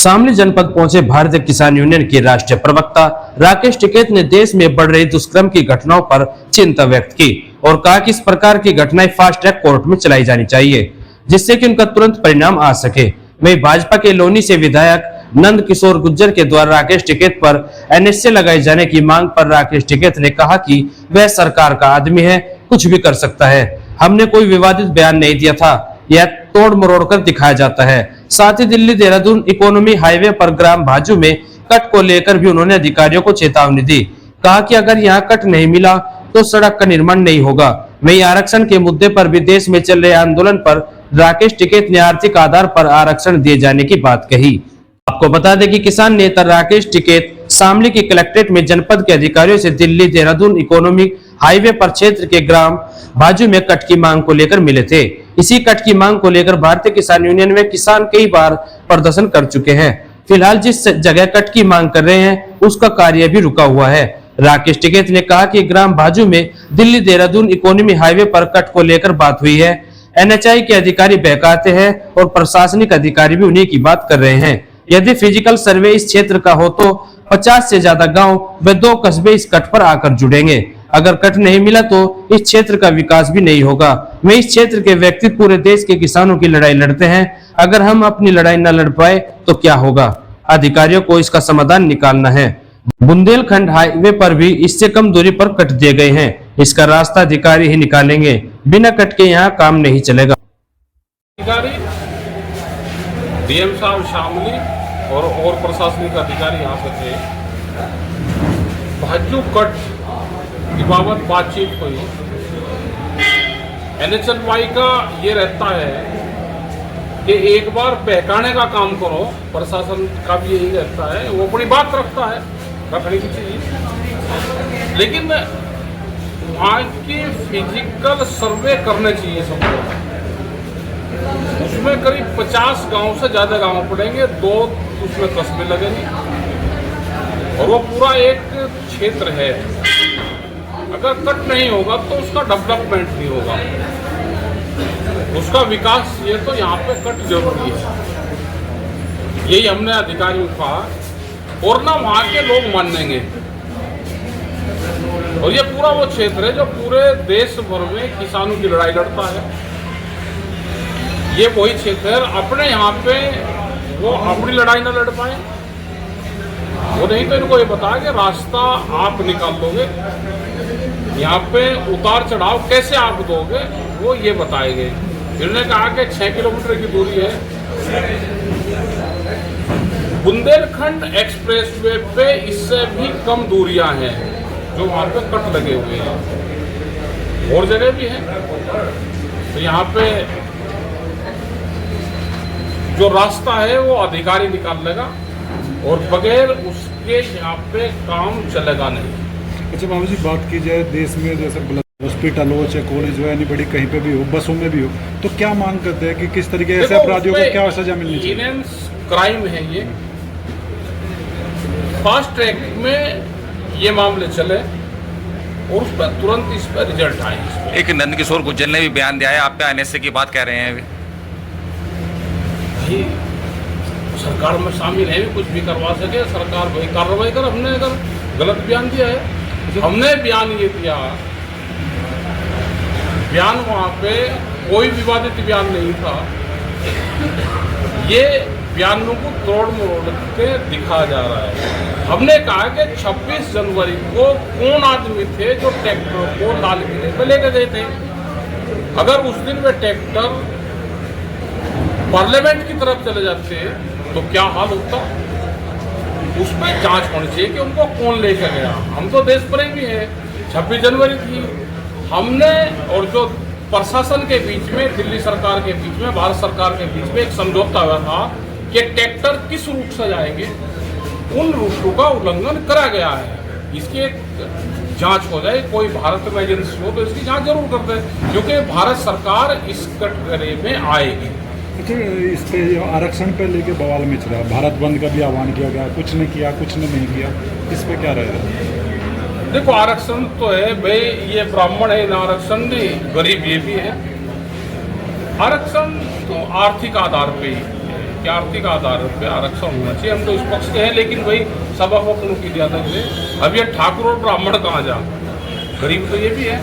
शामली जनपद पहुंचे भारतीय किसान यूनियन के राष्ट्रीय प्रवक्ता राकेश टिकैत ने देश में बढ़ रही दुष्कर्म की घटनाओं पर चिंता व्यक्त की और कहा कि इस प्रकार की घटनाएं फास्ट ट्रैक कोर्ट में चलाई जानी चाहिए, जिससे कि उनका तुरंत परिणाम आ सके। वहीं भाजपा के लोनी से विधायक नंद किशोर गुर्जर के द्वारा राकेश टिकैत पर एनएसए लगाए जाने की मांग पर राकेश टिकैत ने कहा कि वह सरकार का आदमी है, कुछ भी कर सकता है। हमने कोई विवादित बयान नहीं दिया था, यह तोड़ मरोड़ कर दिखाया जाता है। साथ ही दिल्ली देहरादून इकोनॉमी हाईवे पर ग्राम भाजू में कट को लेकर भी उन्होंने अधिकारियों को चेतावनी दी। कहा कि अगर यहाँ कट नहीं मिला तो सड़क का निर्माण नहीं होगा। वहीं आरक्षण के मुद्दे पर भी देश में चल रहे आंदोलन पर राकेश टिकैत ने आर्थिक आधार पर आरक्षण दिए जाने की बात कही। आपको बता दें कि किसान नेता राकेश टिकैत शामली के कलेक्ट्रेट में जनपद के अधिकारियों से दिल्ली देहरादून इकोनॉमिक हाईवे पर क्षेत्र के ग्राम भाजू में कट की मांग को लेकर मिले थे। इसी कट की मांग को लेकर भारतीय किसान यूनियन में किसान कई बार प्रदर्शन कर चुके हैं। फिलहाल जिस जगह कट की मांग कर रहे हैं उसका कार्य भी रुका हुआ है। राकेश टिकैत ने कहा कि ग्राम भाजू में दिल्ली देहरादून इकोनॉमी हाईवे पर कट को लेकर बात हुई है। एनएचआई के अधिकारी बहकाते हैं और प्रशासनिक अधिकारी भी उन्हीं की बात कर रहे हैं। यदि फिजिकल सर्वे इस क्षेत्र का हो तो 50 से ज्यादा गांव व 2 कस्बे इस कट पर आकर जुड़ेंगे। अगर कट नहीं मिला तो इस क्षेत्र का विकास भी नहीं होगा। वे इस क्षेत्र के व्यक्ति पूरे देश के किसानों की लड़ाई लड़ते हैं। अगर हम अपनी लड़ाई न लड़ पाए तो क्या होगा? अधिकारियों को इसका समाधान निकालना है। बुंदेलखंड हाईवे पर भी इससे कम दूरी पर कट दिए गए हैं। इसका रास्ता अधिकारी ही निकालेंगे, बिना कट के यहाँ काम नहीं चलेगा। अधिकारी डीएम साहब शामली और प्रशासनिक अधिकारी यहाँ पे थे। भाजू कट की बाबत बातचीत हुई। एनएचएलवाई का ये रहता है कि एक बार बहकाने का काम करो, प्रशासन का भी यही रहता है, वो अपनी बात रखता है, रखने की चीज, लेकिन वहाँ की फिजिकल सर्वे करने चाहिए सबको। उसमें करीब 50 गांव से ज़्यादा गांव पड़ेंगे, 2 उसमें कस्बे लगेंगे और वो पूरा एक क्षेत्र है। अगर कट नहीं होगा तो उसका डेवलपमेंट नहीं होगा, उसका विकास ये तो यहाँ पे कट जरूरी है। यही हमने अधिकारियों को कहा और ना वहाँ के लोग मानेंगे। और ये पूरा वो क्षेत्र है जो पूरे देश भर में किसानों की लड़ाई लड़ता है। ये वही क्षेत्र है, अपने यहाँ पे वो अपनी लड़ाई ना लड़ पाए, वो नहीं तो इनको ये बताया कि रास्ता आप निकाल दोगे, यहाँ पे उतार चढ़ाव कैसे आप दोगे वो ये बताएंगे। इन्होंने कहा कि 6 किलोमीटर की दूरी है। बुंदेलखंड एक्सप्रेसवे पे इससे भी कम दूरियां हैं जो वहाँ पे कट लगे हुए हैं, और जगह भी है। तो यहाँ पे जो रास्ता है वो अधिकारी निकाल लेगा और बगैर उसके यहाँ पे काम चलेगा नहीं। अच्छा बाबू जी, बात की जाए देश में जैसे हॉस्पिटल हो चाहे कॉलेज हो, यानी बड़ी कहीं पे भी हो, बसों में भी हो, तो क्या मांग करते हैं कि किस तरीके ऐसे अपराधियों को क्या सजा मिलनी चाहिए? हिडेंस क्राइम है ये, फास्ट ट्रैक में ये मामले चले और उस पर तुरंत इस पर रिजल्ट आए। एक नंद किशोर गुर्जर ने भी बयान दिया है, आप पे एनएसए की बात कह रहे हैं। सरकार में शामिल है, भी कुछ भी करवा सके सरकार वही कार्रवाई कर। हमने अगर गलत बयान दिया है, हमने बयान ये दिया, बयान वहाँ पे कोई विवादित बयान नहीं था। ये बयानों को तोड़ मरोड़ के दिखाया जा रहा है। हमने कहा कि 26 जनवरी को कौन आदमी थे जो ट्रैक्टर को लाल किले पे लेके गए थे। अगर उस दिन वे ट्रैक्टर पार्लियामेंट की तरफ चले जाते तो क्या हाल होता? उस पर जांच होनी चाहिए कि उनको कौन लेकर गया। हम तो देश प्रेमी हैं। 26 जनवरी थी, हमने और जो प्रशासन के बीच में, दिल्ली सरकार के बीच में, भारत सरकार के बीच में एक समझौता हुआ था कि ट्रैक्टर किस रूट से जाएंगे, उन रूटों का उल्लंघन करा गया है। इसकी एक जांच हो जाए, कोई भारत में एजेंसी हो तो इसकी जांच जरूर कर दे, क्योंकि भारत सरकार इस कटघरे में आएगी। अच्छा, इस पे आरक्षण पे लेके बवाल मच रहा है, भारत बंद का भी आह्वान किया गया, कुछ ने किया कुछ ने नहीं किया, इस पे क्या रहेगा? देखो, आरक्षण तो है भाई, ये ब्राह्मण है, ना आरक्षण नहीं, गरीब ये भी है। आरक्षण तो आर्थिक आधार पे ही, कि आर्थिक आधार पे आरक्षण होना चाहिए। हम तो इस पक्ष के हैं, लेकिन वही सभा पक्ष की ज्यादा है। अब ये ठाकुर और ब्राह्मण कहाँ जा, गरीब तो ये भी है।